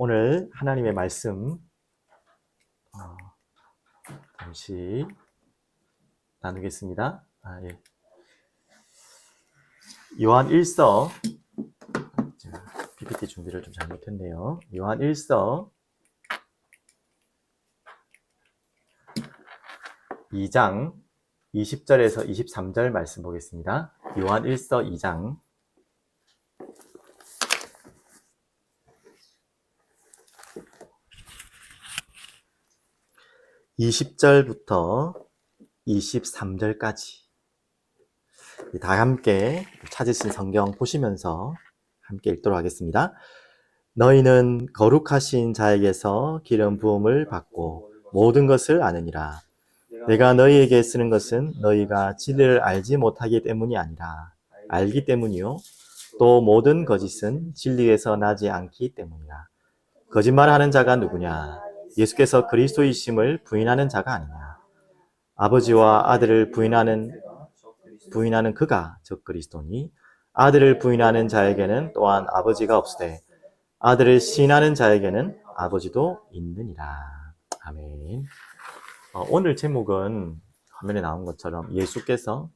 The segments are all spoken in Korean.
오늘 하나님의 말씀 잠시 나누겠습니다. 예. 요한 1서 PPT 준비를 좀 잘못했네요. 요한 1서 2장 20절에서 23절 말씀 보겠습니다. 요한 1서 2장 20절부터 23절까지 다 함께 찾으신 성경 보시면서 함께 읽도록 하겠습니다. 너희는 거룩하신 자에게서 기름 부음을 받고 모든 것을 아느니라. 내가 너희에게 쓰는 것은 너희가 진리를 알지 못하기 때문이 아니라 알기 때문이요 또 모든 거짓은 진리에서 나지 않기 때문이라. 거짓말하는 자가 누구냐? 예수께서 그리스도이심을 부인하는 자가 아니냐. 아버지와 아들을 부인하는 그가 즉 그리스도니, 아들을 부인하는 자에게는 또한 아버지가 없으되 아들을 시인하는 자에게는 아버지도 있느니라. 아멘. 오늘 제목은 화면에 나온 것처럼 예수께서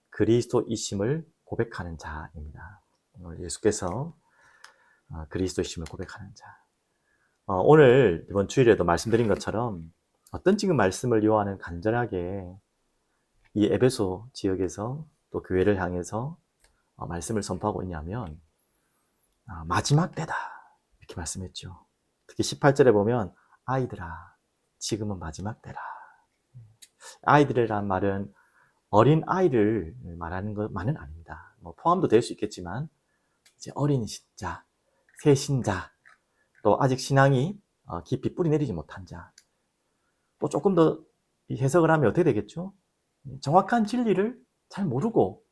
그리스도이심을 고백하는 자입니다. 오늘 예수께서 그리스도이심을 고백하는 자. 오늘 이번 주일에도 말씀드린 것처럼 어떤 지금 말씀을 요한은 간절하게 이 에베소 지역에서 또 교회를 향해서 말씀을 선포하고 있냐면 마지막 때다 이렇게 말씀했죠. 특히 18절에 보면 아이들아 지금은 마지막 때라. 아이들이란 말은 어린 아이를 말하는 것만은 아닙니다. 포함도 될 수 있겠지만 이제 어린 신자, 새 신자, 또 아직 신앙이 깊이 뿌리내리지 못한 자, 또 조금 더 해석을 하면 어떻게 되겠죠? 정확한 진리를 잘 모르고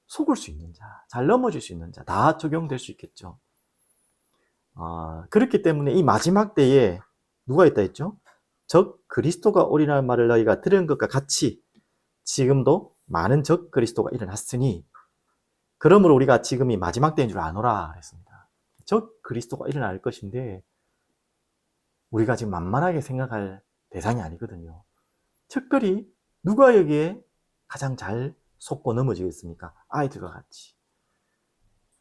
속을 수 있는 자, 잘 넘어질 수 있는 자, 다 적용될 수 있겠죠. 그렇기 때문에 이 마지막 때에 누가 있다 했죠? 적 그리스도가 오리라는 말을 너희가 들은 것과 같이 지금도 많은 적 그리스도가 일어났으니 그러므로 우리가 지금이 마지막 때인 줄 아노라 그랬습니다. 적 그리스도가 일어날 것인데 우리가 지금 만만하게 생각할 대상이 아니거든요. 특별히 누가 여기에 가장 잘 속고 넘어지겠습니까? 아이들과 같이.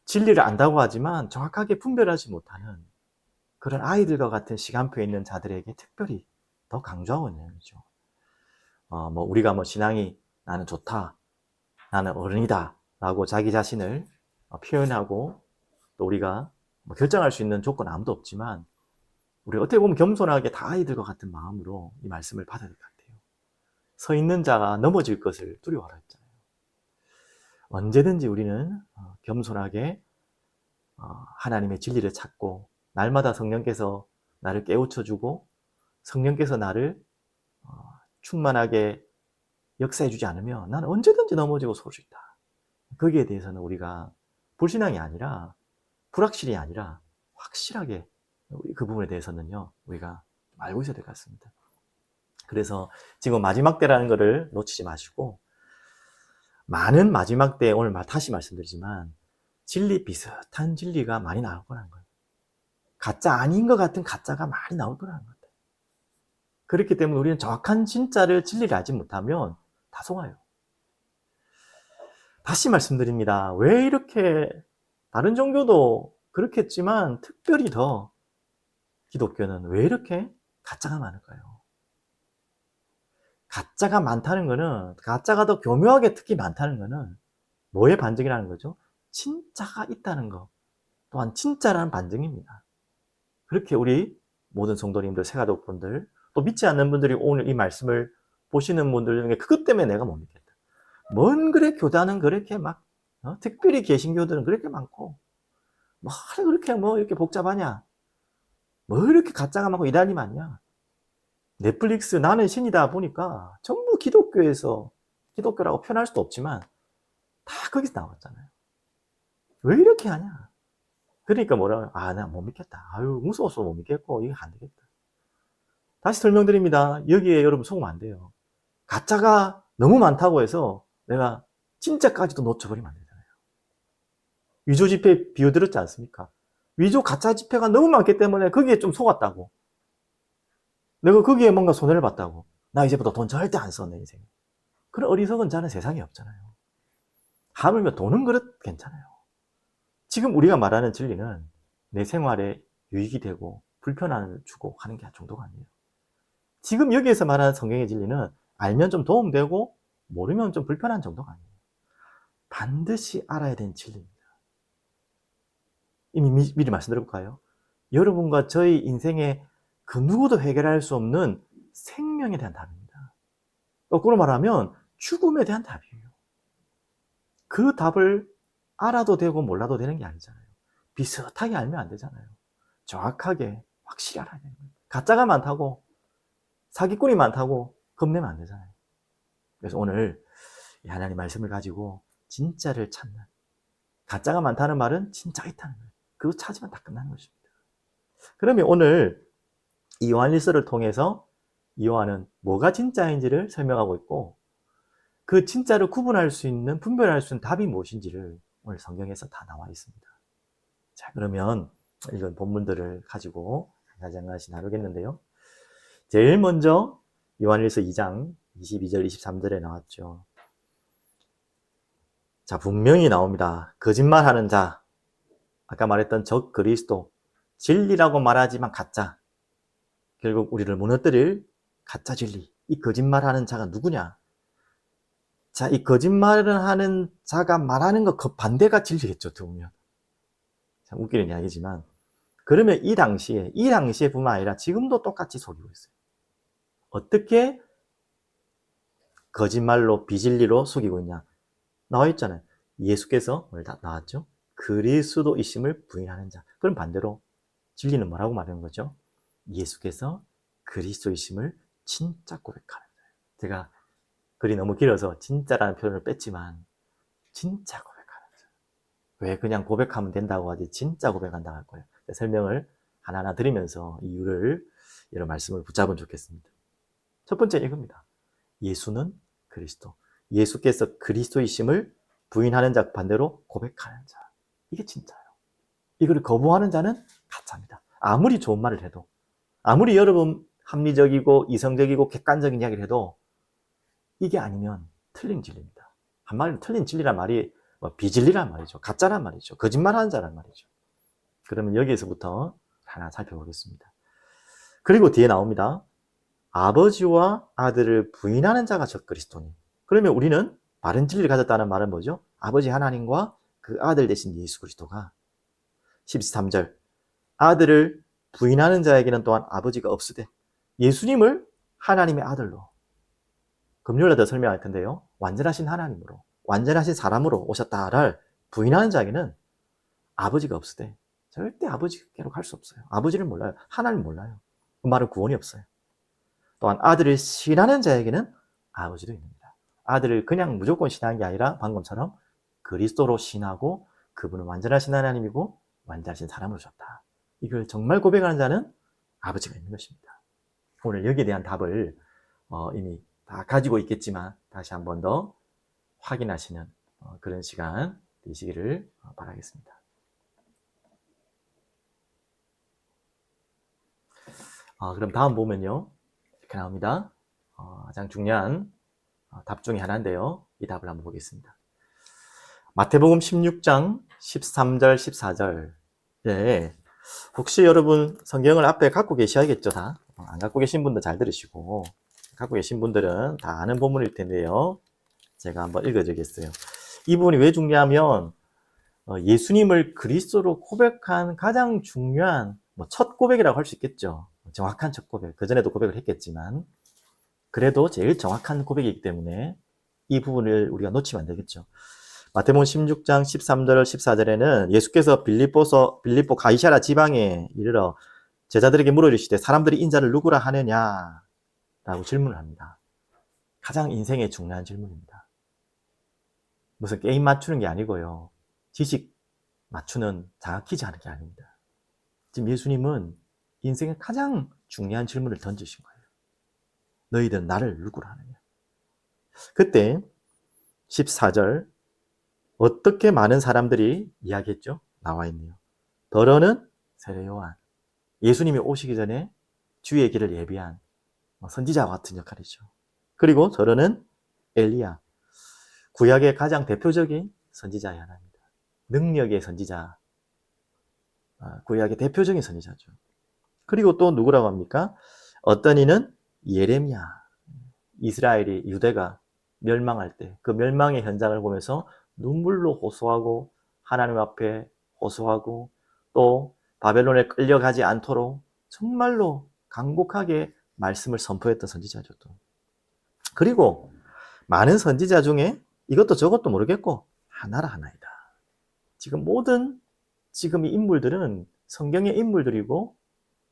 진리를 안다고 하지만 정확하게 분별하지 못하는 그런 아이들과 같은 시간표에 있는 자들에게 특별히 더 강조하고 있는 거죠. 우리가 신앙이 나는 좋다, 나는 어른이다 라고 자기 자신을 표현하고 또 우리가 결정할 수 있는 조건 아무도 없지만 우리가 어떻게 보면 겸손하게 다 아이들과 같은 마음으로 이 말씀을 받아야 될 것 같아요. 서 있는 자가 넘어질 것을 두려워하라 했잖아요. 언제든지 우리는 겸손하게 하나님의 진리를 찾고 날마다 성령께서 나를 깨우쳐주고 성령께서 나를 충만하게 역사해주지 않으면 나는 언제든지 넘어지고 설 수 있다. 거기에 대해서는 우리가 불신앙이 아니라 불확실이 아니라 확실하게 그 부분에 대해서는요 우리가 알고 있어야 될 것 같습니다. 그래서 지금 마지막 때라는 것을 놓치지 마시고 많은 마지막 때 오늘 다시 말씀드리지만 진리 비슷한 진리가 많이 나올 거라는 거예요. 가짜 아닌 것 같은 가짜가 많이 나올 거라는 거예요. 그렇기 때문에 우리는 정확한 진짜를 진리를 알지 못하면 다 속아요. 다시 말씀드립니다. 왜 이렇게 다른 종교도 그렇겠지만 특별히 더 기독교는 왜 이렇게 가짜가 많을까요? 가짜가 많다는 거는 가짜가 더 교묘하게 특히 많다는 거는 뭐의 반증이라는 거죠? 진짜가 있다는 것 또한 진짜라는 반증입니다. 그렇게 우리 모든 성도님들, 새가족분들 또 믿지 않는 분들이 오늘 이 말씀을 보시는 분들 중에 그것 때문에 내가 못 믿겠다. 뭔 그래 교단은 그렇게 막 특별히 개신교들은 그렇게 많고 그렇게 이렇게 복잡하냐? 이렇게 가짜가 많고 이단이 많냐? 넷플릭스 나는 신이다 보니까 전부 기독교라고 표현할 수도 없지만 다 거기서 나왔잖아요. 왜 이렇게 하냐? 그러니까 뭐라 나 못 믿겠다. 무서워서 못 믿겠고 이거 안 되겠다. 다시 설명드립니다. 여기에 여러분 속으면 안 돼요. 가짜가 너무 많다고 해서 내가 진짜까지도 놓쳐버리면 안 되잖아요. 위조 지폐 비유 들었지 않습니까? 위조 가짜 지폐가 너무 많기 때문에 거기에 좀 속았다고. 내가 거기에 뭔가 손해를 봤다고. 나 이제부터 돈 절대 안 써, 내 인생에. 그런 어리석은 자는 세상에 없잖아요. 하물며 돈은 괜찮아요. 지금 우리가 말하는 진리는 내 생활에 유익이 되고 불편함을 주고 하는 게 정도가 아니에요. 지금 여기에서 말하는 성경의 진리는 알면 좀 도움되고 모르면 좀 불편한 정도가 아니에요. 반드시 알아야 되는 진리입니다. 이미 미리 말씀드려볼까요? 여러분과 저희 인생에 그 누구도 해결할 수 없는 생명에 대한 답입니다. 거꾸로 말하면 죽음에 대한 답이에요. 그 답을 알아도 되고 몰라도 되는 게 아니잖아요. 비슷하게 알면 안 되잖아요. 정확하게 확실히 알아야 되는 거예요. 가짜가 많다고 사기꾼이 많다고 겁내면 안 되잖아요. 그래서 오늘 하나님 말씀을 가지고 진짜를 찾는, 가짜가 많다는 말은 진짜가 있다는 거예요. 그거 찾으면 다 끝나는 것입니다. 그러면 오늘 이 요한일서를 통해서 요한은 뭐가 진짜인지를 설명하고 있고 그 진짜를 구분할 수 있는, 분별할 수 있는 답이 무엇인지를 오늘 성경에서 다 나와 있습니다. 자, 그러면 이런 본문들을 가지고 한 가지 나누겠는데요. 제일 먼저 요한일서 2장 22절 23절에 나왔죠. 자, 분명히 나옵니다. 거짓말하는 자, 아까 말했던 적 그리스도, 진리라고 말하지만 가짜, 결국 우리를 무너뜨릴 가짜 진리, 이 거짓말하는 자가 누구냐? 자, 이 거짓말을 하는 자가 말하는 것 그 반대가 진리겠죠, 들으면. 참 웃기는 이야기지만, 그러면 이 당시에 뿐만 아니라 지금도 똑같이 속이고 있어요. 어떻게 거짓말로, 비진리로 속이고 있냐? 나와 있잖아요. 예수께서 나왔죠? 그리스도이심을 부인하는 자. 그럼 반대로 진리는 뭐라고 말하는 거죠? 예수께서 그리스도이심을 진짜 고백하는 자예요. 제가 글이 너무 길어서 진짜라는 표현을 뺐지만 진짜 고백하는 자. 왜 그냥 고백하면 된다고 하지 진짜 고백한다고 할 거예요. 설명을 하나하나 드리면서 이유를, 이런 말씀을 붙잡으면 좋겠습니다. 첫 번째 이겁니다. 예수는 그리스도. 예수께서 그리스도이심을 부인하는 자, 반대로 고백하는 자. 이게 진짜예요. 이걸 거부하는 자는 가짜입니다. 아무리 좋은 말을 해도, 아무리 여러분 합리적이고 이성적이고 객관적인 이야기를 해도 이게 아니면 틀린 진리입니다. 한마디로 틀린 진리란 말이 비진리란 말이죠. 가짜란 말이죠. 거짓말하는 자란 말이죠. 그러면 여기에서부터 하나 살펴보겠습니다. 그리고 뒤에 나옵니다. 아버지와 아들을 부인하는 자가 적 그리스도니. 그러면 우리는 바른 진리를 가졌다는 말은 뭐죠? 아버지 하나님과 그 아들 되신 예수 그리스도가. 13절 아들을 부인하는 자에게는 또한 아버지가 없으되 예수님을 하나님의 아들로, 금요일에 더 설명할 텐데요, 완전하신 하나님으로, 완전하신 사람으로 오셨다를 부인하는 자에게는 아버지가 없으되, 절대 아버지께로 갈 수 없어요. 아버지를 몰라요. 하나님 몰라요. 그 말은 구원이 없어요. 또한 아들을 신하는 자에게는 아버지도 있습니다. 아들을 그냥 무조건 신하는 게 아니라 방금처럼 그리스도로 신하고 그분은 완전하신 하나님이고 완전하신 사람으로 오셨다. 이걸 정말 고백하는 자는 아버지가 있는 것입니다. 오늘 여기에 대한 답을 이미 다 가지고 있겠지만 다시 한 번 더 확인하시는 그런 시간 되시기를 바라겠습니다. 그럼 다음 보면요, 이렇게 나옵니다. 가장 중요한 답 중에 하나인데요, 이 답을 한번 보겠습니다. 마태복음 16장 13절 14절. 네. 혹시 여러분 성경을 앞에 갖고 계셔야겠죠, 다? 안 갖고 계신 분들 잘 들으시고, 갖고 계신 분들은 다 아는 본문일 텐데요, 제가 한번 읽어드리겠어요. 이 부분이 왜 중요하면 예수님을 그리스도로 고백한 가장 중요한 첫 고백이라고 할 수 있겠죠. 정확한 첫 고백. 그전에도 고백을 했겠지만 그래도 제일 정확한 고백이기 때문에 이 부분을 우리가 놓치면 안 되겠죠. 마태복음 16장 13절 14절에는 예수께서 빌립보 가이사랴 지방에 이르러 제자들에게 물어주시되 사람들이 인자를 누구라 하느냐 라고 질문을 합니다. 가장 인생의 중요한 질문입니다. 무슨 게임 맞추는 게 아니고요, 지식 맞추는 장학 퀴즈 하는 게 아닙니다. 지금 예수님은 인생의 가장 중요한 질문을 던지신 거예요. 너희들은 나를 누구라 하느냐. 그때 14절 어떻게 많은 사람들이 이야기했죠? 나와 있네요. 더러는 세례 요한. 예수님이 오시기 전에 주의 길을 예비한 선지자와 같은 역할이죠. 그리고 저러는 엘리야. 구약의 가장 대표적인 선지자의 하나입니다. 능력의 선지자. 구약의 대표적인 선지자죠. 그리고 또 누구라고 합니까? 어떤 이는 예레미야. 이스라엘이, 유대가 멸망할 때 그 멸망의 현장을 보면서 눈물로 호소하고 하나님 앞에 호소하고 또 바벨론에 끌려가지 않도록 정말로 간곡하게 말씀을 선포했던 선지자죠. 또. 그리고 많은 선지자 중에 이것도 저것도 모르겠고 하나라 하나이다. 지금 이 인물들은 성경의 인물들이고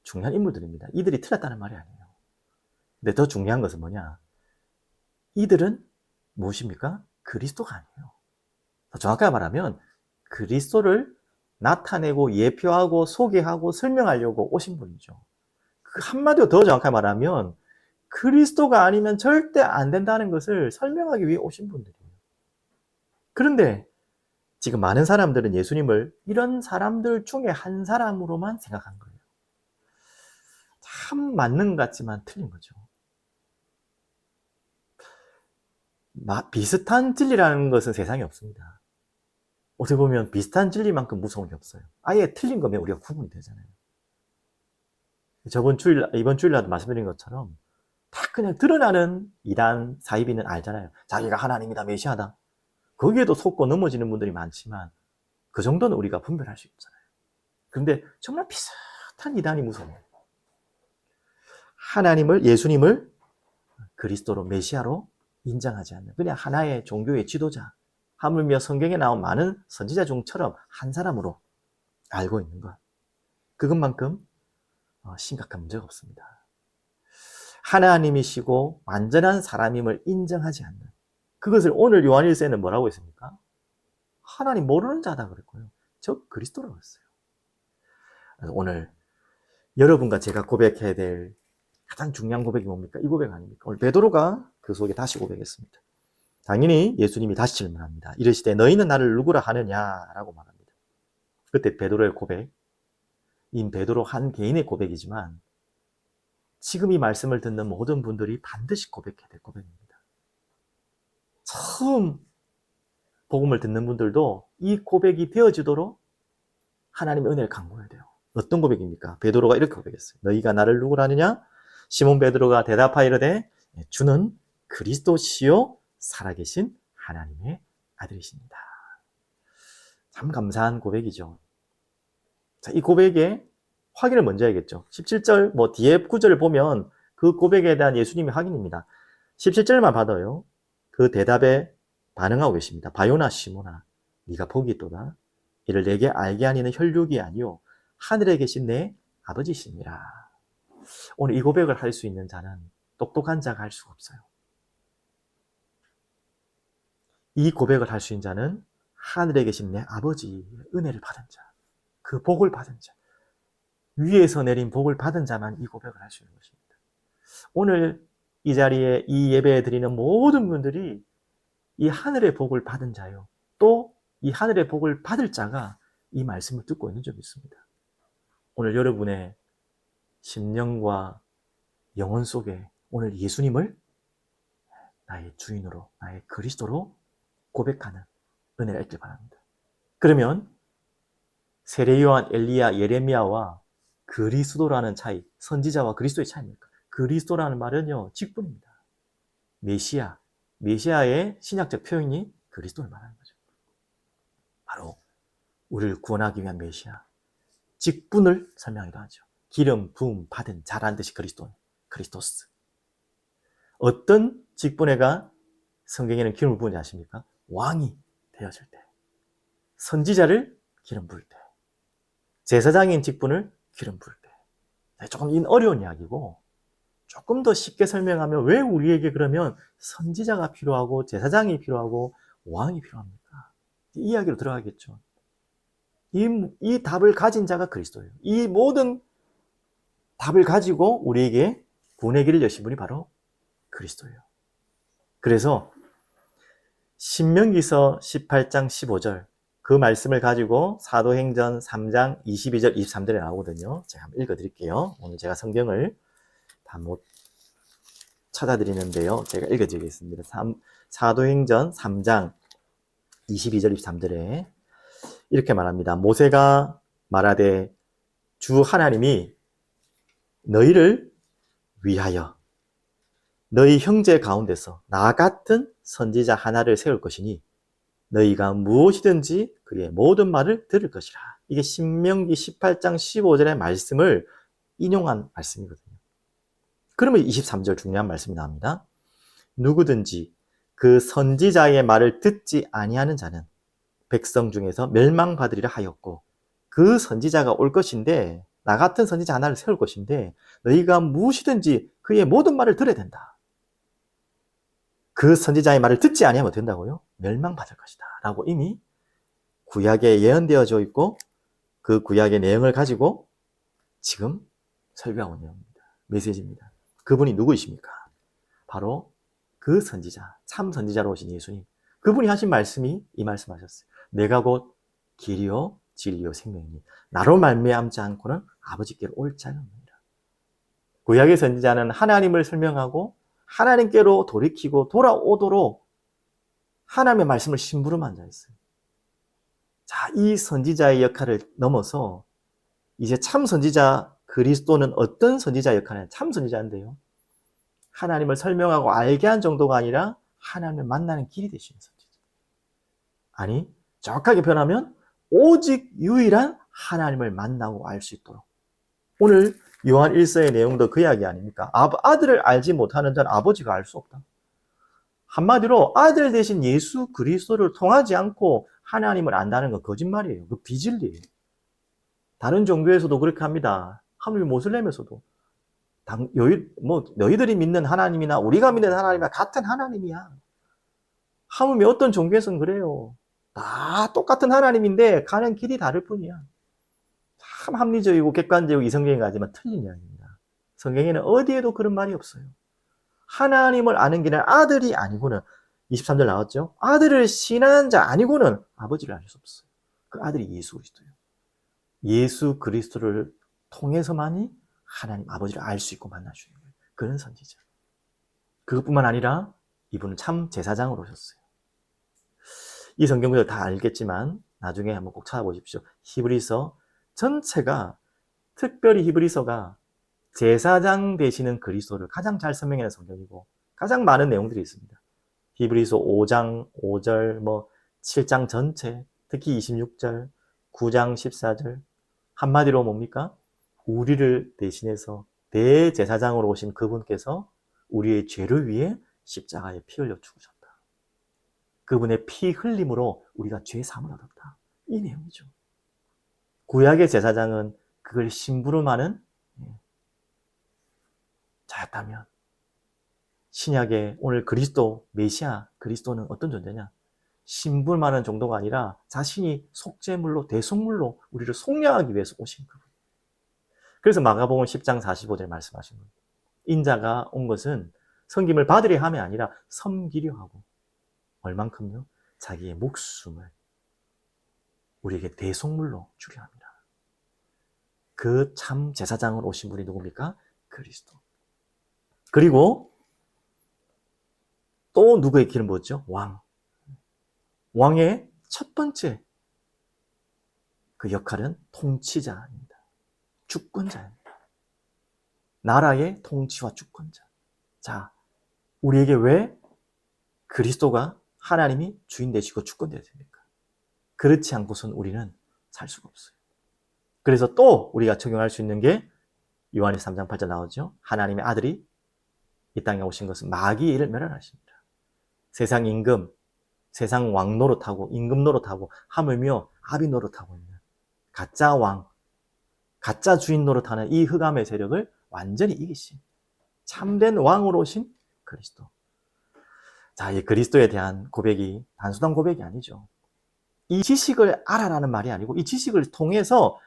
중요한 인물들입니다. 이들이 틀렸다는 말이 아니에요. 근데 더 중요한 것은 뭐냐? 이들은 무엇입니까? 그리스도가 아니에요. 더 정확하게 말하면 그리스도를 나타내고 예표하고 소개하고 설명하려고 오신 분이죠. 그 한마디로 더 정확하게 말하면 그리스도가 아니면 절대 안 된다는 것을 설명하기 위해 오신 분들이에요. 그런데 지금 많은 사람들은 예수님을 이런 사람들 중에 한 사람으로만 생각한 거예요. 참 맞는 것 같지만 틀린 거죠. 비슷한 진리라는 것은 세상에 없습니다. 어떻게 보면 비슷한 진리만큼 무서운 게 없어요. 아예 틀린 거면 우리가 구분이 되잖아요. 이번 주일날도 말씀드린 것처럼 다 그냥 드러나는 이단 사이비는 알잖아요. 자기가 하나님이다, 메시아다. 거기에도 속고 넘어지는 분들이 많지만 그 정도는 우리가 분별할 수 있잖아요. 그런데 정말 비슷한 이단이 무서워요. 예수님을 그리스도로, 메시아로 인정하지 않는 그냥 하나의 종교의 지도자, 하물며 성경에 나온 많은 선지자 중처럼 한 사람으로 알고 있는 것. 그것만큼 심각한 문제가 없습니다. 하나님이시고 완전한 사람임을 인정하지 않는 그것을 오늘 요한일서에는 뭐라고 했습니까? 하나님 모르는 자다 그랬고요. 즉 그리스도라고 했어요. 오늘 여러분과 제가 고백해야 될 가장 중요한 고백이 뭡니까? 이 고백 아닙니까? 오늘 베드로가 그 속에 다시 고백했습니다. 당연히 예수님이 다시 질문합니다. 이르시되 너희는 나를 누구라 하느냐라고 말합니다. 그때 베드로의 고백, 이 베드로 한 개인의 고백이지만 지금 이 말씀을 듣는 모든 분들이 반드시 고백해야 될 고백입니다. 처음 복음을 듣는 분들도 이 고백이 되어지도록 하나님의 은혜를 강구해야 돼요. 어떤 고백입니까? 베드로가 이렇게 고백했어요. 너희가 나를 누구라 하느냐? 시몬 베드로가 대답하여 이르되 주는 그리스도시요 살아계신 하나님의 아들이십니다. 참 감사한 고백이죠. 자, 이 고백의 확인을 먼저 해야겠죠. 17절 뒤에 구절을 보면 그 고백에 대한 예수님의 확인입니다. 17절만 받아요. 그 대답에 반응하고 계십니다. 바요나 시모나 네가 복이 있도다. 이를 내게 알게 하니는 혈육이 아니요 하늘에 계신 내 아버지시니라. 오늘 이 고백을 할 수 있는 자는 똑똑한 자가 할 수가 없어요. 이 고백을 할 수 있는 자는 하늘에 계신 내 아버지의 은혜를 받은 자, 그 복을 받은 자, 위에서 내린 복을 받은 자만 이 고백을 할 수 있는 것입니다. 오늘 이 자리에 이 예배 드리는 모든 분들이 이 하늘의 복을 받은 자요. 또 이 하늘의 복을 받을 자가 이 말씀을 듣고 있는 점이 있습니다. 오늘 여러분의 심령과 영혼 속에 오늘 예수님을 나의 주인으로, 나의 그리스도로 고백하는 은혜가 있길 바랍니다. 그러면 세례 요한, 엘리야, 예레미야와 그리스도라는 차이, 선지자와 그리스도의 차이입니까? 그리스도라는 말은요, 직분입니다. 메시아의 신약적 표현이 그리스도를 말하는 거죠. 바로 우리를 구원하기 위한 메시아, 직분을 설명하기도 하죠. 기름 부음 받은 자라는 뜻이 그리스도스. 어떤 직분에가 성경에는 기름을 부은지 아십니까? 왕이 되어질 때, 선지자를 기름 부을 때, 제사장인 직분을 기름 부을 때. 조금 어려운 이야기고 조금 더 쉽게 설명하면 왜 우리에게 그러면 선지자가 필요하고 제사장이 필요하고 왕이 필요합니까? 이 이야기로 들어가겠죠. 이 답을 가진 자가 그리스도예요. 이 모든 답을 가지고 우리에게 구원의 길을 여신 분이 바로 그리스도예요. 그래서 신명기서 18장 15절 그 말씀을 가지고 사도행전 3장 22절 23절에 나오거든요. 제가 한번 읽어드릴게요. 오늘 제가 성경을 다 못 찾아드리는데요. 제가 읽어드리겠습니다. 사도행전 3장 22절 23절에 이렇게 말합니다. 모세가 말하되 주 하나님이 너희를 위하여 너희 형제 가운데서 나 같은 선지자 하나를 세울 것이니 너희가 무엇이든지 그의 모든 말을 들을 것이라. 이게 신명기 18장 15절의 말씀을 인용한 말씀이거든요. 그러면 23절 중요한 말씀이 나옵니다. 누구든지 그 선지자의 말을 듣지 아니하는 자는 백성 중에서 멸망받으리라 하였고, 그 선지자가 올 것인데 나 같은 선지자 하나를 세울 것인데 너희가 무엇이든지 그의 모든 말을 들어야 된다. 그 선지자의 말을 듣지 아니하면 된다고요? 멸망받을 것이다 라고 이미 구약에 예언되어져 있고, 그 구약의 내용을 가지고 지금 설교하고 있는 내용입니다. 메시지입니다. 그분이 누구이십니까? 바로 그 선지자, 참 선지자로 오신 예수님. 그분이 하신 말씀이 이 말씀하셨어요. 내가 곧 길이요 진리요 생명이니 나로 말미암지 않고는 아버지께로 올 자가 없느니라. 구약의 선지자는 하나님을 설명하고 하나님께로 돌이키고 돌아오도록 하나님의 말씀을 심부름한 자였어요. 자, 이 선지자의 역할을 넘어서 이제 참 선지자 그리스도는 어떤 선지자 역할이냐? 참 선지자인데요. 하나님을 설명하고 알게 한 정도가 아니라 하나님을 만나는 길이 되시는 선지자. 아니, 정확하게 표현하면 오직 유일한 하나님을 만나고 알 수 있도록. 오늘 요한 1서의 내용도 그 이야기 아닙니까? 아들을 알지 못하는 자는 아버지가 알 수 없다. 한마디로 아들 대신 예수 그리스도를 통하지 않고 하나님을 안다는 건 거짓말이에요. 그 비진리예요. 다른 종교에서도 그렇게 합니다. 하물며 모슬렘에서도. 너희들이 믿는 하나님이나 우리가 믿는 하나님이나 같은 하나님이야. 하물며 어떤 종교에서는 그래요. 다 똑같은 하나님인데 가는 길이 다를 뿐이야. 참 합리적이고 객관적이고 이성적인 거지만 틀린 이야기입니다. 성경에는 어디에도 그런 말이 없어요. 하나님을 아는 길은 아들이 아니고는 23절 나왔죠? 아들을 신한 자 아니고는 아버지를 알 수 없어요. 그 아들이 예수 그리스도예요. 예수 그리스도를 통해서만이 하나님 아버지를 알 수 있고 만날 수 있는 거예요. 그런 선지자. 그것뿐만 아니라 이분은 참 제사장으로 오셨어요. 이 성경구절 다 알겠지만 나중에 한번 꼭 찾아보십시오. 히브리서 전체가, 특별히 히브리서가 제사장 되시는 그리스도를 가장 잘 설명하는 성경이고 가장 많은 내용들이 있습니다. 히브리서 5장 5절, 7장 전체, 특히 26절, 9장 14절. 한마디로 뭡니까? 우리를 대신해서 대제사장으로 오신 그분께서 우리의 죄를 위해 십자가에 피 흘려 죽으셨다. 그분의 피 흘림으로 우리가 죄 사함을 얻었다. 이 내용이죠. 구약의 제사장은 그걸 심부름하는 자였다면, 신약의 오늘 그리스도, 메시아 그리스도는 어떤 존재냐? 심부름하는 정도가 아니라 자신이 속죄물로, 대속물로 우리를 속량하기 위해서 오신 그분. 그래서 마가복음 10장 45절에 말씀하신 겁니다. 인자가 온 것은 섬김을 받으려 함이 아니라 섬기려 하고, 얼만큼요? 자기의 목숨을 우리에게 대속물로 주려 합니다. 그 참 제사장으로 오신 분이 누굽니까? 그리스도. 그리고 또 누구의 길은 뭐죠? 왕. 왕의 첫 번째 그 역할은 통치자입니다. 주권자입니다. 나라의 통치와 주권자. 자, 우리에게 왜 그리스도가 하나님이 주인 되시고 주권 되어야 됩니까? 그렇지 않고선 우리는 살 수가 없어요. 그래서 또 우리가 적용할 수 있는 게 요한일서 3장 8절 나오죠. 하나님의 아들이 이 땅에 오신 것은 마귀의 일을 멸하십니다. 세상 임금, 세상 왕 노릇하고 임금 노릇하고 하물며 아비 노릇하고 있는 가짜 왕, 가짜 주인 노릇하는 이 흑암의 세력을 완전히 이기신 참된 왕으로 오신 그리스도. 자, 이 그리스도에 대한 고백이 단순한 고백이 아니죠. 이 지식을 알아라는 말이 아니고 이 지식을 통해서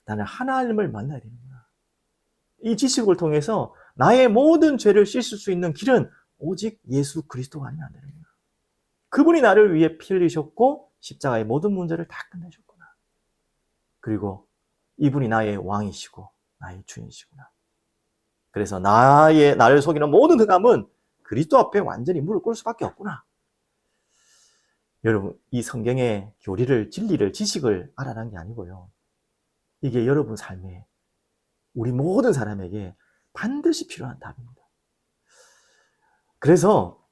나는 하나님을 만나야 되는구나. 이 지식을 통해서 나의 모든 죄를 씻을 수 있는 길은 오직 예수 그리스도가 아니면 안 되는구나. 그분이 나를 위해 피 흘리셨고 십자가의 모든 문제를 다 끝내셨구나. 그리고 이분이 나의 왕이시고 나의 주인이시구나. 그래서 나를 속이는 모든 흑암은 그리스도 앞에 완전히 무릎 꿇을 수밖에 없구나. 여러분, 이 성경의 교리를, 진리를, 지식을 알아낸 게 아니고요. 이게 여러분 삶에, 우리 모든 사람에게 반드시 필요한 답입니다. 그래서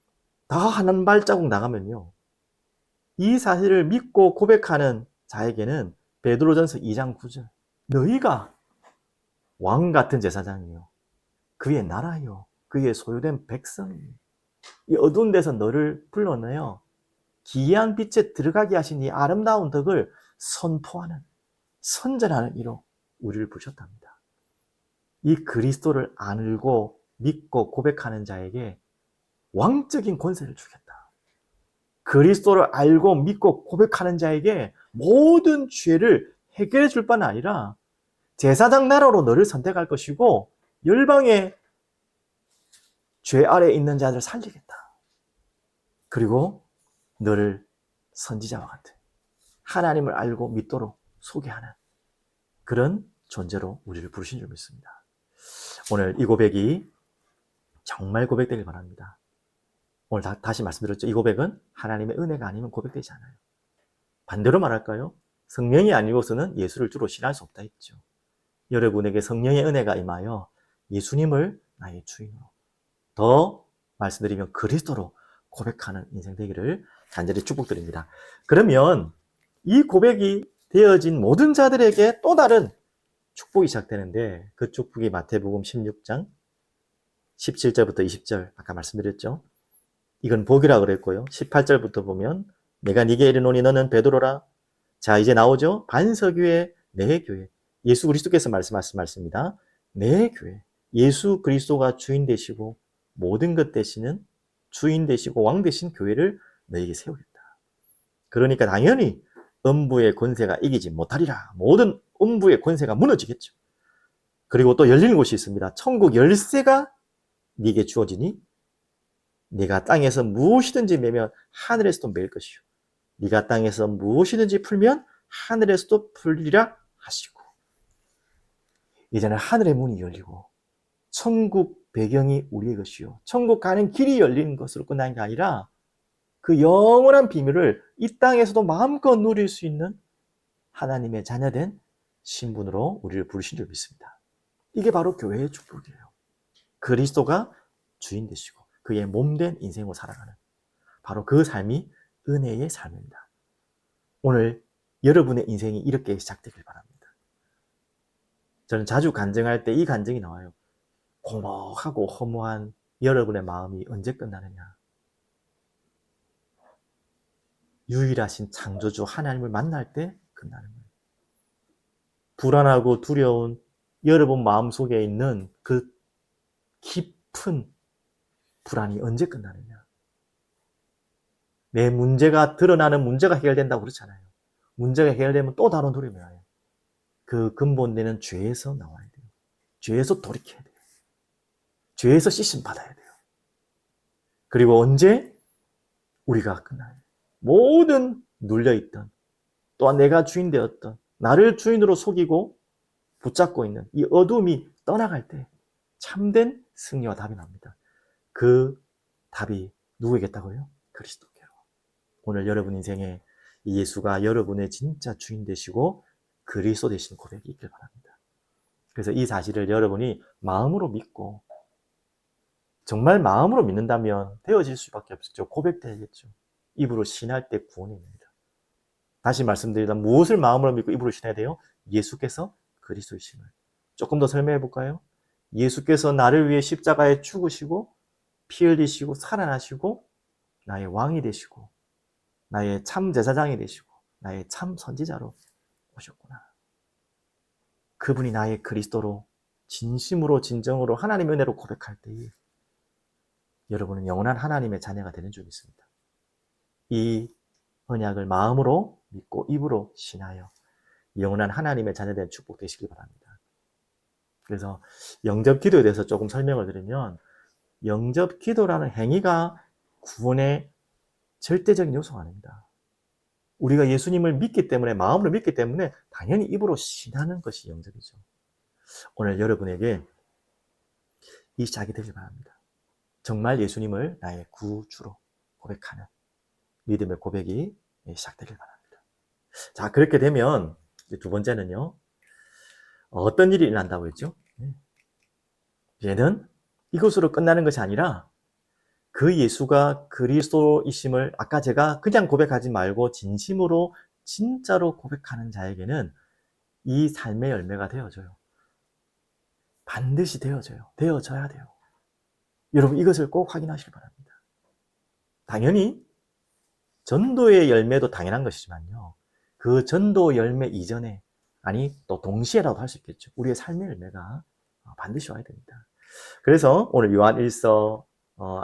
다 한 발자국 나가면요, 이 사실을 믿고 고백하는 자에게는 베드로전서 2장 9절, 너희가 왕 같은 제사장이요, 그의 나라요, 그의 소유된 백성이요, 이 어두운 데서 너를 불러내어 기이한 빛에 들어가게 하신 이 아름다운 덕을 선포하는, 선전하는 이로 우리를 부르셨답니다. 이 그리스도를 알고 믿고 고백하는 자에게 왕적인 권세를 주겠다. 그리스도를 알고 믿고 고백하는 자에게 모든 죄를 해결해 줄 뿐 아니라 제사장 나라로 너를 선택할 것이고 열방의 죄 아래에 있는 자들을 살리겠다. 그리고 너를 선지자와 같은 하나님을 알고 믿도록 소개하는 그런 존재로 우리를 부르신 줄 믿습니다. 오늘 이 고백이 정말 고백되길 바랍니다. 오늘 다시 말씀드렸죠. 이 고백은 하나님의 은혜가 아니면 고백되지 않아요. 반대로 말할까요? 성령이 아니고서는 예수를 주로 신할 수 없다 했죠. 여러분에게 성령의 은혜가 임하여 예수님을 나의 주인으로, 더 말씀드리면 그리스도로 고백하는 인생 되기를 간절히 축복드립니다. 그러면 이 고백이 되어진 모든 자들에게 또 다른 축복이 시작되는데, 그 축복이 마태복음 16장 17절부터 20절 아까 말씀드렸죠. 이건 복이라 그랬고요. 18절부터 보면 내가 네게 이르노니 너는 베드로라. 자, 이제 나오죠. 반석 위에 내 교회. 예수 그리스도께서 말씀하신 말씀입니다. 내 교회. 예수 그리스도가 주인 되시고 모든 것 되시는 주인 되시고 왕 되신 교회를 너에게 세우겠다. 그러니까 당연히 음부의 권세가 이기지 못하리라. 모든 음부의 권세가 무너지겠죠. 그리고 또 열리는 곳이 있습니다. 천국 열쇠가 네게 주어지니 네가 땅에서 무엇이든지 매면 하늘에서도 매일 것이요. 네가 땅에서 무엇이든지 풀면 하늘에서도 풀리라 하시고, 이제는 하늘의 문이 열리고 천국 배경이 우리의 것이요, 천국 가는 길이 열리는 것으로 끝난 게 아니라 그 영원한 비밀을 이 땅에서도 마음껏 누릴 수 있는 하나님의 자녀된 신분으로 우리를 부르신 줄 믿습니다. 이게 바로 교회의 축복이에요. 그리스도가 주인 되시고 그의 몸된 인생으로 살아가는 바로 그 삶이 은혜의 삶입니다. 오늘 여러분의 인생이 이렇게 시작되길 바랍니다. 저는 자주 간증할 때 이 간증이 나와요. 공허하고 허무한 여러분의 마음이 언제 끝나느냐? 유일하신 창조주 하나님을 만날 때 끝나는 거예요. 불안하고 두려운 여러분 마음속에 있는 그 깊은 불안이 언제 끝나느냐? 내 문제가 드러나는 문제가 해결된다고 그렇잖아요. 문제가 해결되면 또 다른 두려움이 와요. 그 근본되는 죄에서 나와야 돼요. 죄에서 돌이켜야 돼요. 죄에서 씻음 받아야 돼요. 그리고 언제 우리가 끝나요? 모든 눌려있던, 또한 내가 주인 되었던, 나를 주인으로 속이고 붙잡고 있는 이 어둠이 떠나갈 때 참된 승리와 답이 납니다. 그 답이 누구에게다고요? 그리스도께로. 오늘 여러분 인생에 예수가 여러분의 진짜 주인 되시고 그리스도 되신 고백이 있길 바랍니다. 그래서 이 사실을 여러분이 마음으로 믿고, 정말 마음으로 믿는다면 되어질 수밖에 없죠. 고백되겠죠. 입으로 신할 때 구원이 됩니다. 다시 말씀드리자면 무엇을 마음으로 믿고 입으로 신해야 돼요? 예수께서 그리스도이심을. 조금 더 설명해 볼까요? 예수께서 나를 위해 십자가에 죽으시고 피 흘리시고 살아나시고 나의 왕이 되시고 나의 참 제사장이 되시고 나의 참 선지자로 오셨구나. 그분이 나의 그리스도로 진심으로 진정으로 하나님의 은혜로 고백할 때에 여러분은 영원한 하나님의 자녀가 되는 줄 믿습니다. 이 언약을 마음으로 믿고 입으로 신하여 영원한 하나님의 자녀된 축복 되시길 바랍니다. 그래서 영접 기도에 대해서 조금 설명을 드리면, 영접 기도라는 행위가 구원의 절대적인 요소가 아닙니다. 우리가 예수님을 믿기 때문에, 마음으로 믿기 때문에 당연히 입으로 신하는 것이 영접이죠. 오늘 여러분에게 이 시작이 되길 바랍니다. 정말 예수님을 나의 구주로 고백하는 믿음의 고백이 시작되길 바랍니다. 자, 그렇게 되면 두 번째는요, 어떤 일이 일어난다고 했죠? 얘는 이것으로 끝나는 것이 아니라 그 예수가 그리스도이심을 아까 제가 그냥 고백하지 말고 진심으로 진짜로 고백하는 자에게는 이 삶의 열매가 되어져요. 반드시 되어져야 돼요. 여러분, 이것을 꼭 확인하시기 바랍니다. 당연히 전도의 열매도 당연한 것이지만요, 그 전도 열매 이전에, 아니 또 동시에라도 할 수 있겠죠. 우리의 삶의 열매가 반드시 와야 됩니다. 그래서 오늘 요한 1서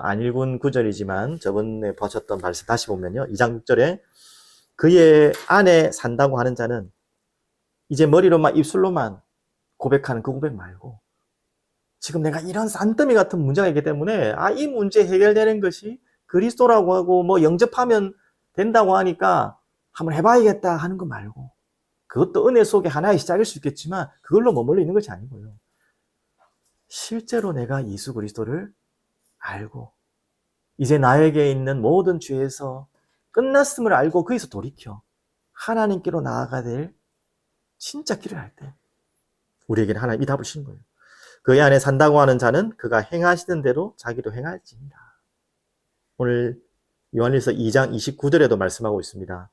안 읽은 구절이지만 저번에 보셨던 말씀 다시 보면요, 2장 6절에 그의 안에 산다고 하는 자는 이제 머리로만, 입술로만 고백하는 그 고백 말고, 지금 내가 이런 산더미 같은 문제가 있기 때문에 이 문제 해결되는 것이 그리스도라고 하고 뭐 영접하면 된다고 하니까 한번 해봐야겠다 하는 거 말고, 그것도 은혜 속에 하나의 시작일 수 있겠지만 그걸로 머물러 있는 것이 아니고요, 실제로 내가 예수 그리스도를 알고 이제 나에게 있는 모든 죄에서 끝났음을 알고 거기서 돌이켜 하나님께로 나아가야 될 진짜 길을 할 때 우리에게는 하나님이 답을 주신 거예요. 그의 안에 산다고 하는 자는 그가 행하시는 대로 자기도 행할지니라. 오늘 요한일서 2장 29절에도 말씀하고 있습니다.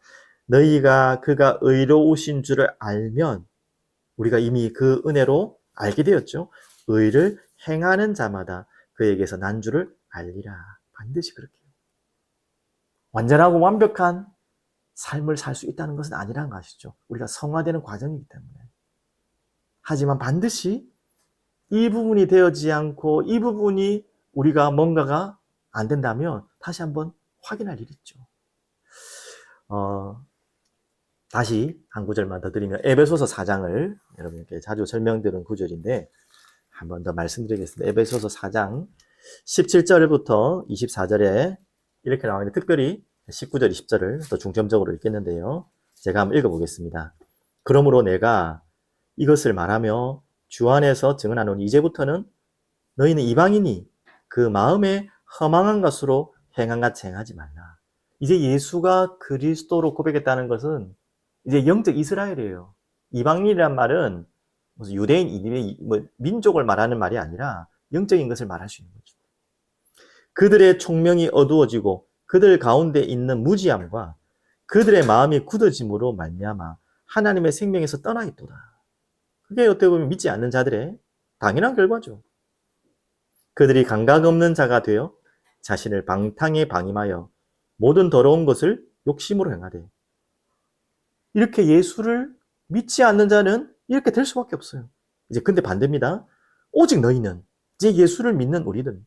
너희가 그가 의로우신 줄을 알면, 우리가 이미 그 은혜로 알게 되었죠. 의를 행하는 자마다 그에게서 난 줄을 알리라. 반드시 그렇게 해요. 완전하고 완벽한 삶을 살 수 있다는 것은 아니라는 거 아시죠? 우리가 성화되는 과정이기 때문에. 하지만 반드시 이 부분이 되어지지 않고 이 부분이 우리가 뭔가가 안 된다면 다시 한번 확인할 일이 있죠. 다시 한 구절만 더 드리면 에베소서 4장을 여러분께 자주 설명드리는 구절인데 한 번 더 말씀드리겠습니다. 에베소서 4장 17절부터 24절에 이렇게 나와 있는데, 특별히 19절, 20절을 더 중점적으로 읽겠는데요. 제가 한번 읽어보겠습니다. 그러므로 내가 이것을 말하며 주 안에서 증언하노니 이제부터는 너희는 이방인이 그 마음에 허망한 것으로 행한 같이 행하지 말라. 이제 예수가 그리스도로 고백했다는 것은 이제 영적 이스라엘이에요. 이방인이란 말은 무슨 유대인, 이민인, 민족을 말하는 말이 아니라 영적인 것을 말할 수 있는 거죠. 그들의 총명이 어두워지고 그들 가운데 있는 무지함과 그들의 마음이 굳어짐으로 말미암아 하나님의 생명에서 떠나 있도다. 그게 어떻게 보면 믿지 않는 자들의 당연한 결과죠. 그들이 감각 없는 자가 되어 자신을 방탕에 방임하여 모든 더러운 것을 욕심으로 행하되, 이렇게 예수를 믿지 않는 자는 이렇게 될 수밖에 없어요. 이제 근데 반대입니다. 오직 너희는, 이제 예수를 믿는 우리는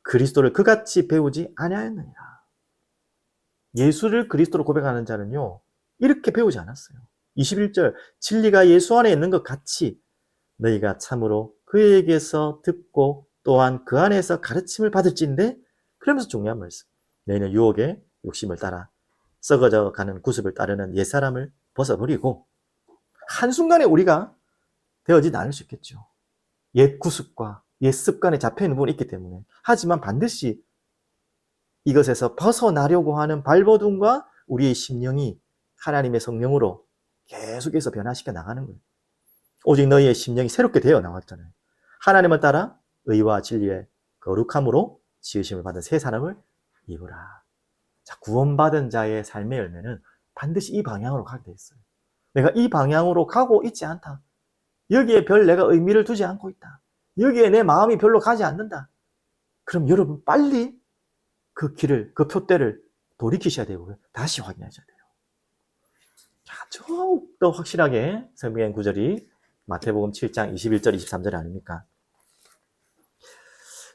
그리스도를 그같이 배우지 아니하였느니라. 예수를 그리스도로 고백하는 자는요, 이렇게 배우지 않았어요. 21절, 진리가 예수 안에 있는 것 같이 너희가 참으로 그에게서 듣고 또한 그 안에서 가르침을 받을지인데, 그러면서 중요한 말씀. 너희는 유혹의 욕심을 따라 썩어져 가는 구습을 따르는 옛사람을 벗어버리고, 한순간에 우리가 되어지지 않을 수 있겠죠. 옛 구습과 옛 습관에 잡혀있는 부분이 있기 때문에. 하지만 반드시 이것에서 벗어나려고 하는 발버둥과 우리의 심령이 하나님의 성령으로 계속해서 변화시켜 나가는 거예요. 오직 너희의 심령이 새롭게 되어 나왔잖아요. 하나님을 따라 의와 진리의 거룩함으로 지으심을 받은 새 사람을 입으라. 자, 구원받은 자의 삶의 열매는 반드시 이 방향으로 가게 돼 있어요. 내가 이 방향으로 가고 있지 않다. 여기에 별 내가 의미를 두지 않고 있다. 여기에 내 마음이 별로 가지 않는다. 그럼 여러분 빨리 그 길을, 그 표대를 돌이키셔야 되고요. 다시 확인하셔야 돼요. 자, 더욱더 확실하게 설명한 구절이 마태복음 7장 21절, 23절 아닙니까?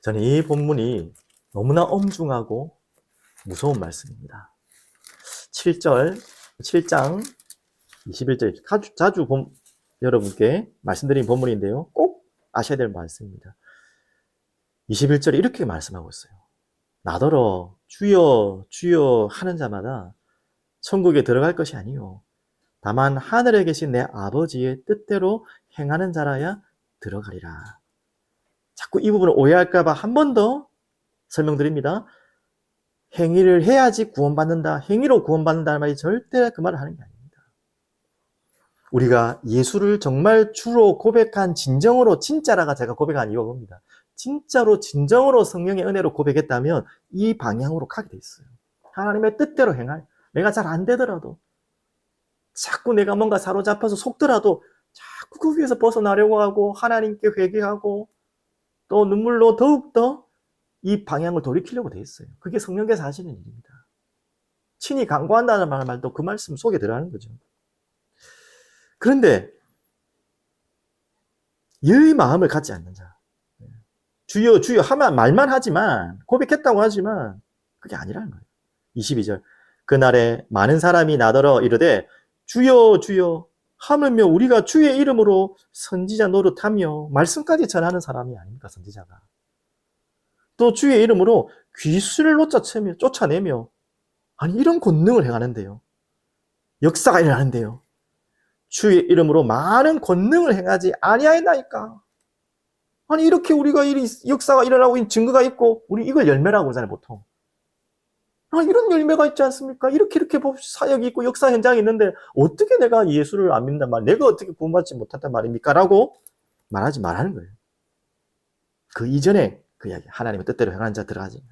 저는 이 본문이 너무나 엄중하고 무서운 말씀입니다. 7장 21절, 자주 여러분께 말씀드린 본문인데요. 꼭 아셔야 될 말씀입니다. 21절에 이렇게 말씀하고 있어요. 나더러 주여 주여 하는 자마다 천국에 들어갈 것이 아니요 다만 하늘에 계신 내 아버지의 뜻대로 행하는 자라야 들어가리라. 자꾸 이 부분을 오해할까 봐 한 번 더 설명드립니다. 행위를 해야지 구원받는다. 행위로 구원받는다는 말이 절대 그 말을 하는 게 아닙니다. 우리가 예수를 정말 주로 고백한 진정으로 진짜라가 제가 고백한 이유가 뭡니다. 진짜로 진정으로 성령의 은혜로 고백했다면 이 방향으로 가게 돼 있어요. 하나님의 뜻대로 행할, 내가 잘 안 되더라도 자꾸 내가 뭔가 사로잡혀서 속더라도 자꾸 그 위에서 벗어나려고 하고 하나님께 회개하고 또 눈물로 더욱더 이 방향을 돌이키려고 돼 있어요. 그게 성령께서 하시는 일입니다. 친히 강구한다는 말도 그 말씀 속에 들어가는 거죠. 그런데 이 마음을 갖지 않는 자, 주여 주여 하면 말만 하지만 고백했다고 하지만 그게 아니라는 거예요. 22절 그날에 많은 사람이 나더러 이르되 주여 주여 하물며 우리가 주의 이름으로 선지자 노릇하며 말씀까지 전하는 사람이 아닙니까? 선지자가 또 주의 이름으로 귀신을 쫓아내며 아니 이런 권능을 행하는데요. 역사가 일어나는데요. 주의 이름으로 많은 권능을 행하지 아니하였나이까. 아니 이렇게 우리가 역사가 일어나고 증거가 있고 우리 이걸 열매라고 그러잖아요 보통. 이런 열매가 있지 않습니까? 이렇게 사역이 있고 역사 현장이 있는데 어떻게 내가 예수를 안 믿는단 말이야? 내가 어떻게 구원받지 못했단 말입니까? 라고 말하지 말라는 거예요. 그 이전에 그 이야기 하나님의 뜻대로 행하는 자 들어가지.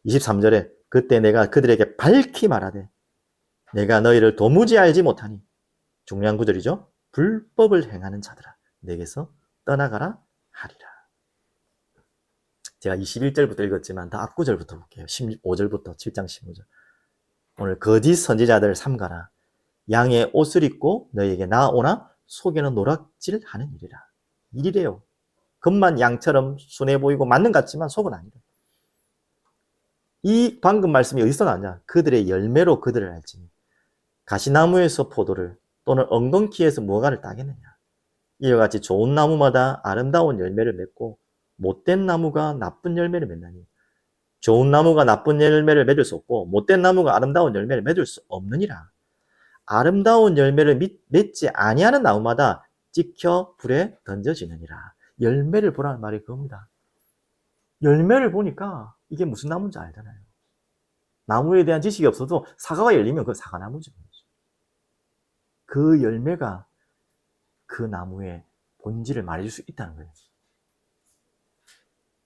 23절에 그때 내가 그들에게 밝히 말하되 내가 너희를 도무지 알지 못하니 중요한 구절이죠. 불법을 행하는 자들아 내게서 떠나가라 하리라. 제가 21절부터 읽었지만 다 앞구절부터 볼게요. 15절부터 7장 15절. 오늘 거짓 선지자들 삼가라. 양의 옷을 입고 너희에게 나아오나 속에는 노락질하는 일이라. 일이래요. 겉만 양처럼 순해 보이고 맞는 것 같지만 속은 아니래. 이 방금 말씀이 어디서 나왔냐? 그들의 열매로 그들을 알지니 가시나무에서 포도를 또는 엉겅퀴에서 무화과를 따겠느냐. 이와 같이 좋은 나무마다 아름다운 열매를 맺고 못된 나무가 나쁜 열매를 맺나니 좋은 나무가 나쁜 열매를 맺을 수 없고 못된 나무가 아름다운 열매를 맺을 수 없느니라. 아름다운 열매를 맺지 아니하는 나무마다 찍혀 불에 던져지느니라. 열매를 보라는 말이 그겁니다. 열매를 보니까 이게 무슨 나무인지 알잖아요. 나무에 대한 지식이 없어도 사과가 열리면 그 사과나무죠. 그 열매가 그 나무의 본질을 말해줄 수 있다는 거예요.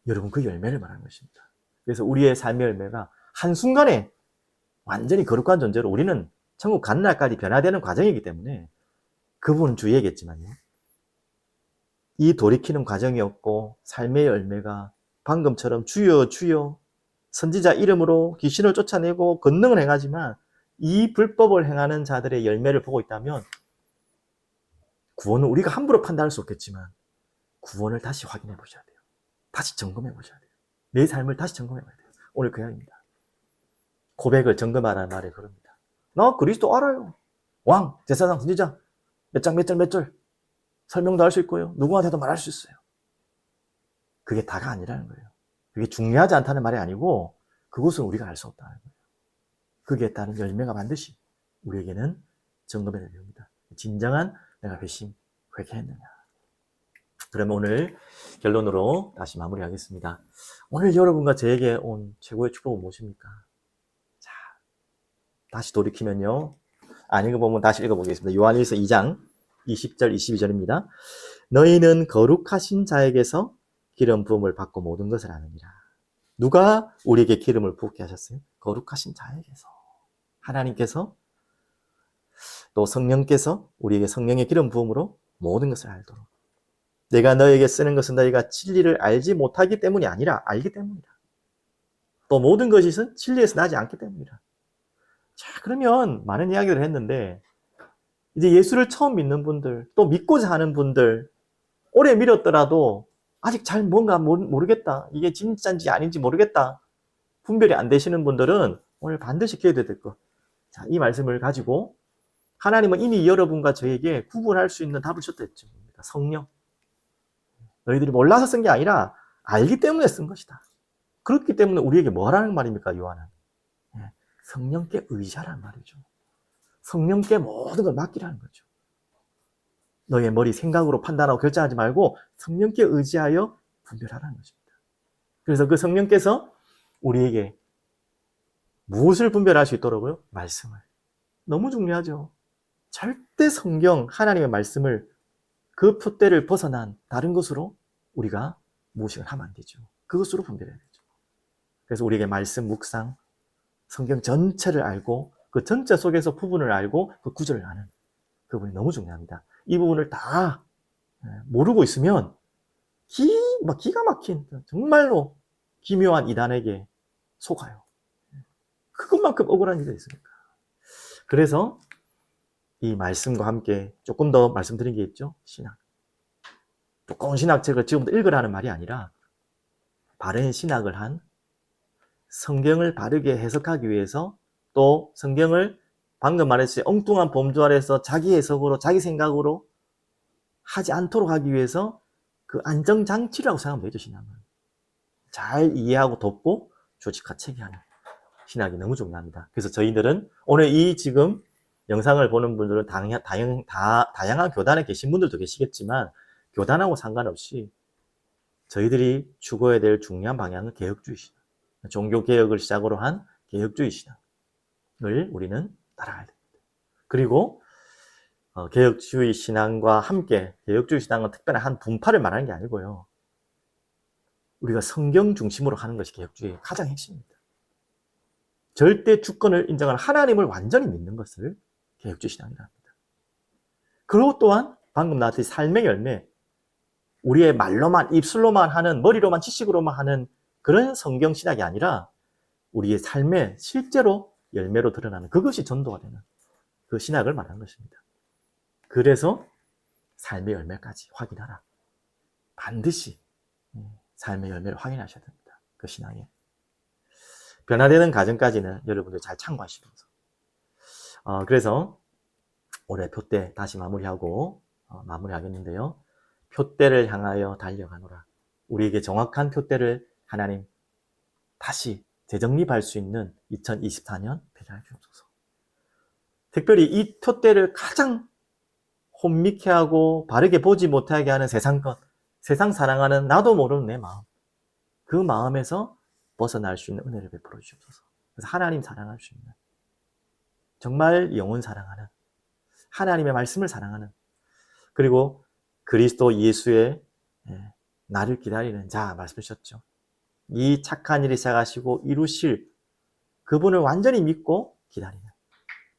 여러분 그 열매를 말하는 것입니다. 그래서 우리의 삶의 열매가 한순간에 완전히 거룩한 존재로 우리는 천국 가는 날까지 변화되는 과정이기 때문에 그 부분은 주의해야겠지만요. 이 돌이키는 과정이 없고 삶의 열매가 방금처럼 주여 주여 선지자 이름으로 귀신을 쫓아내고 권능을 행하지만 이 불법을 행하는 자들의 열매를 보고 있다면 구원은 우리가 함부로 판단할 수 없겠지만 구원을 다시 확인해 보셔야 돼요. 다시 점검해 보셔야 돼요. 내 삶을 다시 점검해 봐야 돼요. 오늘 그 이야기입니다. 고백을 점검하라는 말이 그럽니다. 나 그리스도 알아요. 왕, 제사장, 선지자 몇 장 몇 절 몇 절 설명도 할 수 있고요. 누구한테도 말할 수 있어요. 그게 다가 아니라는 거예요. 그게 중요하지 않다는 말이 아니고 그것은 우리가 알 수 없다는 거예요. 그게 따른 열매가 반드시 우리에게는 점검해야 됩니다. 진정한 내가 회개했느냐. 그러면 오늘 결론으로 다시 마무리하겠습니다. 오늘 여러분과 저에게 온 최고의 축복은 무엇입니까? 자, 다시 돌이키면요. 읽어보면 다시 읽어보겠습니다. 요한일서 2장 20절 22절입니다. 너희는 거룩하신 자에게서 기름 부음을 받고 모든 것을 아느니라. 누가 우리에게 기름을 부게 하셨어요? 거룩하신 자에게서. 하나님께서 또 성령께서 우리에게 성령의 기름 부음으로 모든 것을 알도록. 내가 너에게 쓰는 것은 너희가 진리를 알지 못하기 때문이 아니라 알기 때문이다. 또 모든 것이 진리에서 나지 않기 때문이다. 자, 그러면 많은 이야기를 했는데 이제 예수를 처음 믿는 분들, 또 믿고자 하는 분들, 오래 믿었더라도 아직 잘 뭔가 모르겠다. 이게 진짜인지 아닌지 모르겠다. 분별이 안 되시는 분들은 오늘 반드시 기회가 될 것. 자, 이 말씀을 가지고 하나님은 이미 여러분과 저에게 구분할 수 있는 답을 줬댔죠. 성령. 너희들이 몰라서 쓴 게 아니라 알기 때문에 쓴 것이다. 그렇기 때문에 우리에게 뭐 하라는 말입니까, 요한은? 성령께 의지하라는 말이죠. 성령께 모든 걸 맡기라는 거죠. 너의 머리 생각으로 판단하고 결정하지 말고 성령께 의지하여 분별하라는 것입니다. 그래서 그 성령께서 우리에게 무엇을 분별할 수 있도록요? 말씀을. 너무 중요하죠. 절대 성경, 하나님의 말씀을 그 표대를 벗어난 다른 것으로 우리가 무엇을 하면 안 되죠. 그것으로 분별해야 되죠. 그래서 우리에게 말씀 묵상, 성경 전체를 알고 그 전체 속에서 부분을 알고 그 구절을 아는 그 부분이 너무 중요합니다. 이 부분을 다 모르고 있으면 기가 막힌 정말로 기묘한 이단에게 속아요. 그것만큼 억울한 일이 있습니까? 그래서 이 말씀과 함께 조금 더 말씀드린 게 있죠. 신학. 두꺼운 신학책을 지금부터 읽으라는 말이 아니라 바른 신학을 한 성경을 바르게 해석하기 위해서 또 성경을 방금 말했듯이 엉뚱한 범주 아래서 자기 해석으로 자기 생각으로 하지 않도록 하기 위해서 그 안정장치라고 생각하면 되죠. 신학은 잘 이해하고 돕고 조직화 체계하는 신학이 너무 중요합니다. 그래서 저희들은 오늘 이 지금 영상을 보는 분들은 다양한 교단에 계신 분들도 계시겠지만 교단하고 상관없이 저희들이 추구해야 될 중요한 방향은 개혁주의 신앙, 종교개혁을 시작으로 한 개혁주의 신앙을 우리는 따라가야 됩니다. 그리고 개혁주의 신앙과 함께 개혁주의 신앙은 특별한 한 분파를 말하는 게 아니고요. 우리가 성경 중심으로 하는 것이 개혁주의의 가장 핵심입니다. 절대 주권을 인정하는 하나님을 완전히 믿는 것을 개혁주의 신앙이라 합니다. 그리고 또한 방금 나왔듯이 삶의 열매, 우리의 말로만 입술로만 하는 머리로만 지식으로만 하는 그런 성경 신학이 아니라 우리의 삶에 실제로 열매로 드러나는 그것이 전도가 되는 그 신학을 말하는 것입니다. 그래서 삶의 열매까지 확인하라. 반드시 삶의 열매를 확인하셔야 됩니다. 그 신앙에. 변화되는 과정까지는 여러분들 잘 참고하시면서. 그래서 올해 표대 다시 마무리하겠는데요. 표대를 향하여 달려가노라. 우리에게 정확한 표대를 하나님 다시 재정립할 수 있는 2024년 되게 주옵소서. 특별히 이 표대를 가장 혼미케 하고 바르게 보지 못하게 하는 세상 것, 세상 사랑하는 나도 모르는 내 마음, 그 마음에서 벗어날 수 있는 은혜를 베풀어 주옵소서. 그래서 하나님 사랑할 수 있는, 정말 영혼 사랑하는, 하나님의 말씀을 사랑하는, 그리고 그리스도 예수의 나를 기다리는 자 말씀하셨죠. 이 착한 일을 시작하시고 이루실 그분을 완전히 믿고 기다리는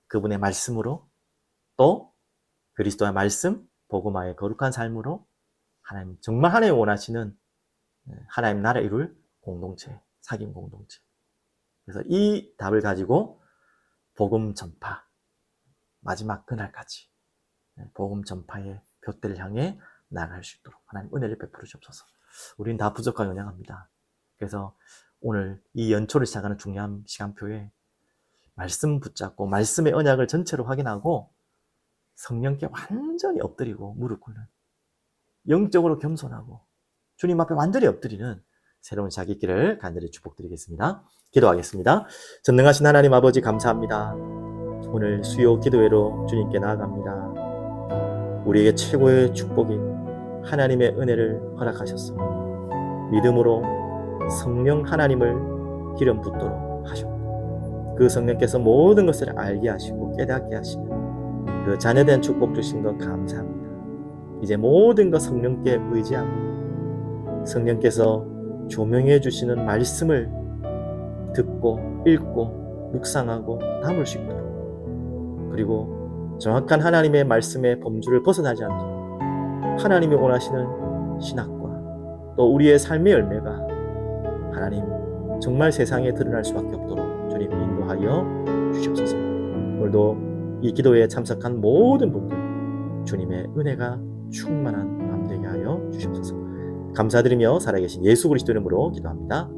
그분의 말씀으로, 또 그리스도의 말씀, 복음화의 거룩한 삶으로 하나님 정말 하나님 원하시는 하나님 나라 이룰 공동체, 사귐 공동체. 그래서 이 답을 가지고 복음 전파, 마지막 그날까지 복음 전파의 둯대를 향해 나아갈 수 있도록 하나님 은혜를 베풀어 주옵소서. 우리는 다 부족하고 연약합니다. 그래서 오늘 이 연초를 시작하는 중요한 시간표에 말씀 붙잡고 말씀의 언약을 전체로 확인하고 성령께 완전히 엎드리고 무릎 꿇는, 영적으로 겸손하고 주님 앞에 완전히 엎드리는 새로운 시작이 있기를 간절히 축복드리겠습니다. 기도하겠습니다. 전능하신 하나님 아버지 감사합니다. 오늘 수요 기도회로 주님께 나아갑니다. 우리에게 최고의 축복인 하나님의 은혜를 허락하셔서 믿음으로 성령 하나님을 기름 붓도록 하셨고, 그 성령께서 모든 것을 알게 하시고 깨닫게 하시는 그 자녀된 축복 주신 것 감사합니다. 이제 모든 것 성령께 의지하고 성령께서 조명해 주시는 말씀을 듣고 읽고 묵상하고 담을 수 있도록, 그리고 정확한 하나님의 말씀의 범주를 벗어나지 않도록 하나님이 원하시는 신학과 또 우리의 삶의 열매가 하나님 정말 세상에 드러날 수밖에 없도록 주님 인도하여 주시옵소서. 오늘도 이 기도에 참석한 모든 분들 주님의 은혜가 충만한 밤 되게 하여 주시옵소서. 감사드리며 살아계신 예수 그리스도 이름으로 기도합니다.